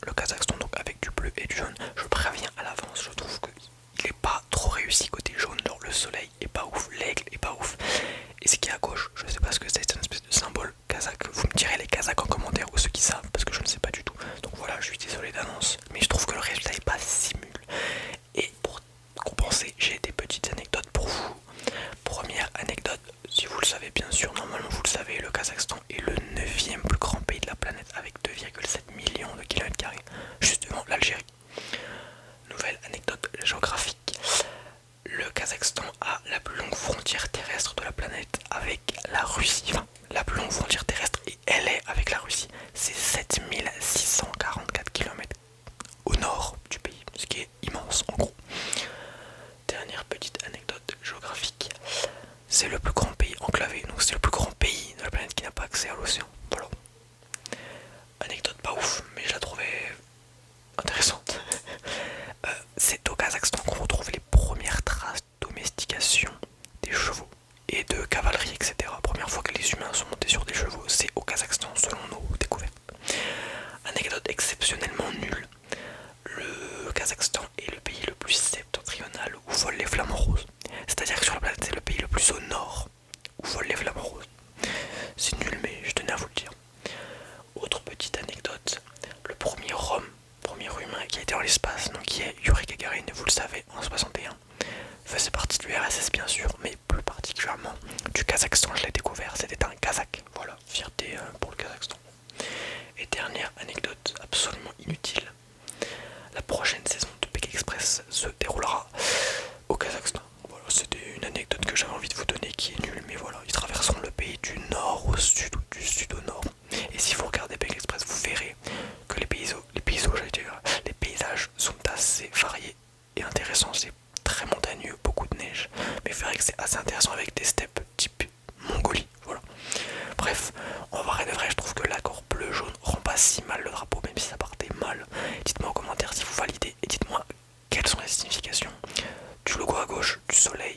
Le Kazakhstan donc avec du bleu et du jaune. Je préviens à l'avance, je trouve qu'il est pas trop réussi côté jaune. Genre le soleil est pas ouf, l'aigle est pas ouf. Et ce qui est à gauche, je sais pas ce que c'est une espèce de symbole kazakh. Vous me direz les kazakhs en commentaire ou ceux qui savent parce que je ne sais pas du tout. Donc voilà, je suis désolé d'annonce, mais je trouve que le résultat est pas si nul. Et pour compenser, j'ai des petites anecdotes pour vous. Première anecdote, si vous le savez bien sûr, normalement vous le savez, le Kazakhstan est le 9e plus grand pays de la planète avec 2,7 millions de kilomètres carrés, juste devant l'Algérie. Nouvelle anecdote géographique, le Kazakhstan a la plus longue frontière terrestre de la planète avec la Russie. Enfin, la plus longue frontière terrestre et elle est avec la Russie. C'est 7644 kilomètres au nord du pays, ce qui est immense en gros. Dernière petite anecdote géographique, c'est le plus grand pays enclavé, donc c'est le plus grand pays de la planète qui n'a pas accès à l'océan. Voilà. Anecdote pas ouf, mais je la trouvais intéressante. C'est au Kazakhstan qu'on retrouve les premières traces de domestication des chevaux et de cavalerie, etc. Première fois que les humains sont montés sur des chevaux, c'est au Kazakhstan selon nos découvertes. Anecdote exceptionnellement nulle, le Kazakhstan est le pays le plus septentrional où volent les flamants roses. C'est-à-dire que sur la planète, c'est le pays le plus au nord où volent les flamants roses. C'est nul, mais je tenais à vous le dire. Autre petite anecdote, le premier humain qui a été dans l'espace, donc qui est Yuri Gagarin, vous le savez, en 61, faisait partie de l'URSS bien sûr, mais plus particulièrement du Kazakhstan. Je l'ai découvert, c'était un Kazakh. Voilà, fierté pour le Kazakhstan. Et dernière anecdote absolument inutile, la prochaine saison de Peck Express se déroulera au Kazakhstan. Voilà, c'était une anecdote que j'avais envie de vous donner qui est nulle, mais voilà, ils traverseront le pays du nord au sud ou du sud au nord. Et si vous regardez Peck Express, vous verrez que les paysages sont assez variés et intéressants. C'est très montagneux, beaucoup de neige, mais vous verrez que c'est assez intéressant avec des steppes type Mongolie. Voilà. Bref, en vrai de vrai, je trouve que l'accord bleu-jaune rend pas si mal le drapeau, même si ça partait mal. Dites-moi en commentaire si vous validez et dites-moi quelles sont les significations du logo à gauche, du soleil